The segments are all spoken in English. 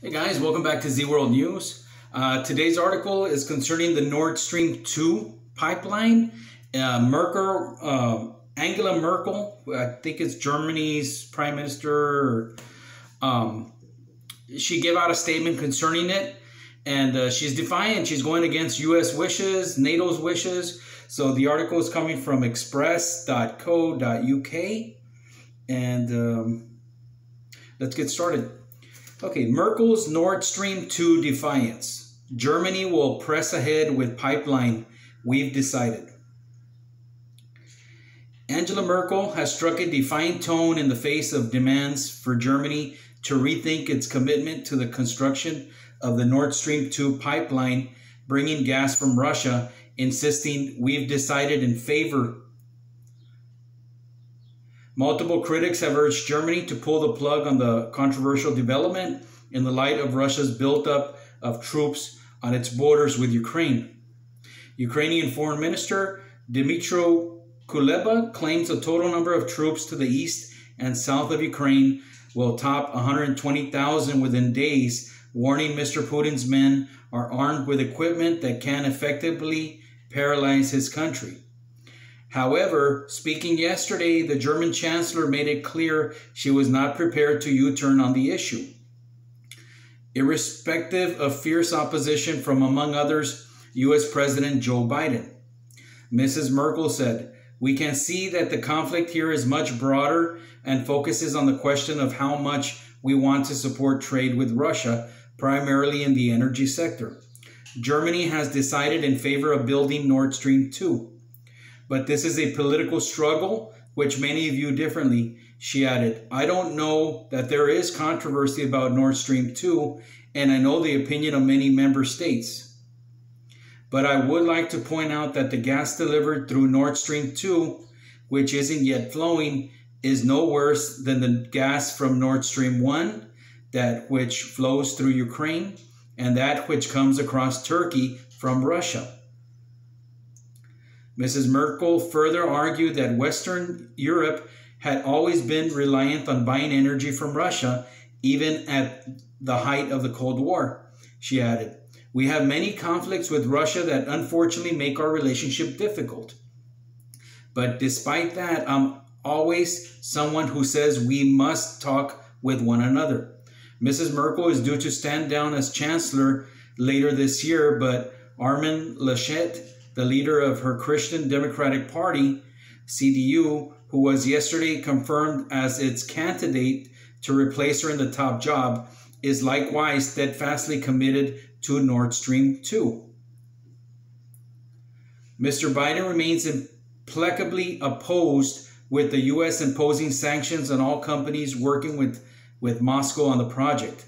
Hey guys, welcome back to Z World News. Today's article is concerning the Nord Stream 2 pipeline. Angela Merkle, I think it's Germany's prime minister, she gave out a statement concerning it, and she's defiant. She's going against U.S. wishes, NATO's wishes. So the article is coming from express.co.uk, and let's get started. Okay, Merkel's Nord Stream 2 defiance. Germany will press ahead with pipeline, we've decided. Angela Merkel has struck a defiant tone in the face of demands for Germany to rethink its commitment to the construction of the Nord Stream 2 pipeline, bringing gas from Russia, insisting we've decided in favor. Multiple critics have urged Germany to pull the plug on the controversial development in the light of Russia's buildup of troops on its borders with Ukraine. Ukrainian Foreign Minister Dmytro Kuleba claims the total number of troops to the east and south of Ukraine will top 120,000 within days, warning Mr. Putin's men are armed with equipment that can effectively paralyze his country. However, speaking yesterday, the German Chancellor made it clear she was not prepared to U-turn on the issue. Irrespective of fierce opposition from, among others, U.S. President Joe Biden. Mrs. Merkel said, "We can see that the conflict here is much broader and focuses on the question of how much we want to support trade with Russia, primarily in the energy sector. Germany has decided in favor of building Nord Stream 2. But this is a political struggle, which many view differently," she added. "I don't know that there is controversy about Nord Stream 2, and I know the opinion of many member states. But I would like to point out that the gas delivered through Nord Stream 2, which isn't yet flowing, is no worse than the gas from Nord Stream 1, that which flows through Ukraine, and that which comes across Turkey from Russia." Mrs. Merkel further argued that Western Europe had always been reliant on buying energy from Russia, even at the height of the Cold War. She added, "We have many conflicts with Russia that unfortunately make our relationship difficult. But despite that, I'm always someone who says we must talk with one another." Mrs. Merkel is due to stand down as Chancellor later this year, but Armin Laschet, the leader of her Christian Democratic Party, CDU, who was yesterday confirmed as its candidate to replace her in the top job, is likewise steadfastly committed to Nord Stream 2. Mr. Biden remains implacably opposed with the U.S. imposing sanctions on all companies working with Moscow on the project.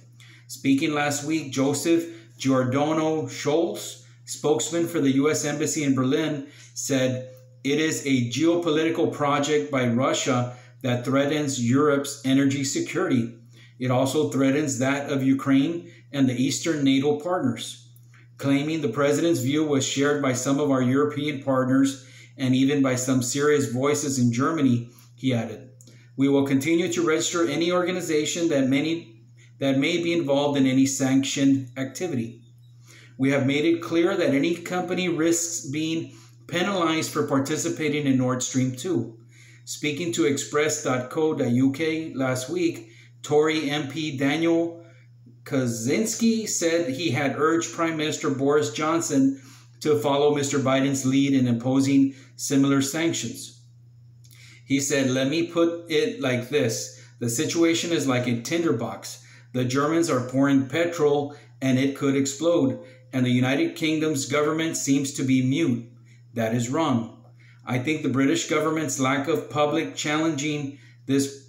Speaking last week, Joseph Giordano Scholz, spokesman for the U.S. Embassy in Berlin, said, "It is a geopolitical project by Russia that threatens Europe's energy security. It also threatens that of Ukraine and the Eastern NATO partners," claiming the president's view was shared by some of our European partners and even by some serious voices in Germany. He added, "We will continue to register any organization that may be involved in any sanctioned activity. We have made it clear that any company risks being penalized for participating in Nord Stream 2. Speaking to express.co.uk last week, Tory MP Daniel Kaczynski said he had urged Prime Minister Boris Johnson to follow Mr. Biden's lead in imposing similar sanctions. He said, "Let me put it like this. The situation is like a tinderbox. The Germans are pouring petrol and it could explode. And the United Kingdom's government seems to be mute. That is wrong. I think the British government's lack of public challenging this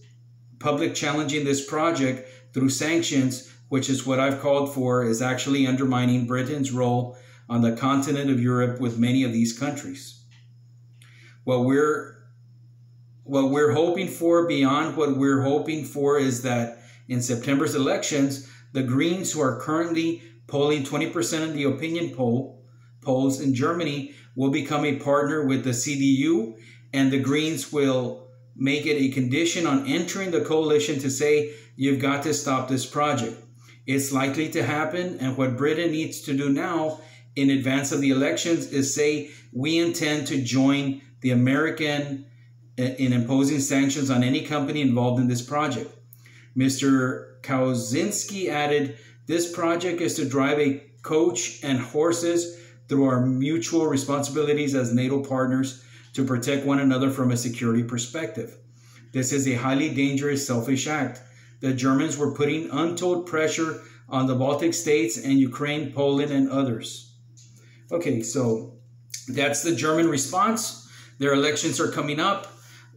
project through sanctions, which is what I've called for, is actually undermining Britain's role on the continent of Europe with many of these countries. What we're hoping for, beyond what we're hoping for, is that in September's elections, the Greens, who are currently polling 20% in the opinion polls in Germany, will become a partner with the CDU, and the Greens will make it a condition on entering the coalition to say, you've got to stop this project. It's likely to happen, and what Britain needs to do now in advance of the elections is say, we intend to join the American in imposing sanctions on any company involved in this project. Mr. Kaczynski added, this project is to drive a coach and horses through our mutual responsibilities as NATO partners to protect one another from a security perspective. This is a highly dangerous, selfish act. The Germans were putting untold pressure on the Baltic states and Ukraine, Poland, and others. Okay, so that's the German response. Their elections are coming up.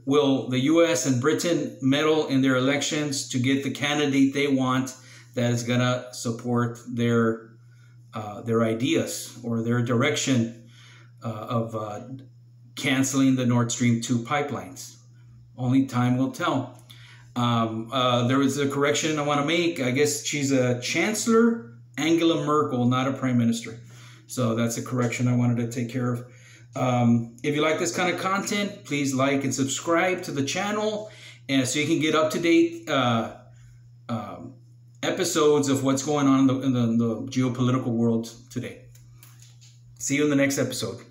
Will the U.S. and Britain meddle in their elections to get the candidate they want that is going to support their ideas or their direction of canceling the Nord Stream 2 pipelines? Only time will tell. There was a correction I want to make. I guess she's a Chancellor Angela Merkle, not a Prime Minister. So that's a correction I wanted to take care of. If you like this kind of content, please like and subscribe to the channel, and so you can get up-to-date episodes of what's going on in the geopolitical world today. See you in the next episode.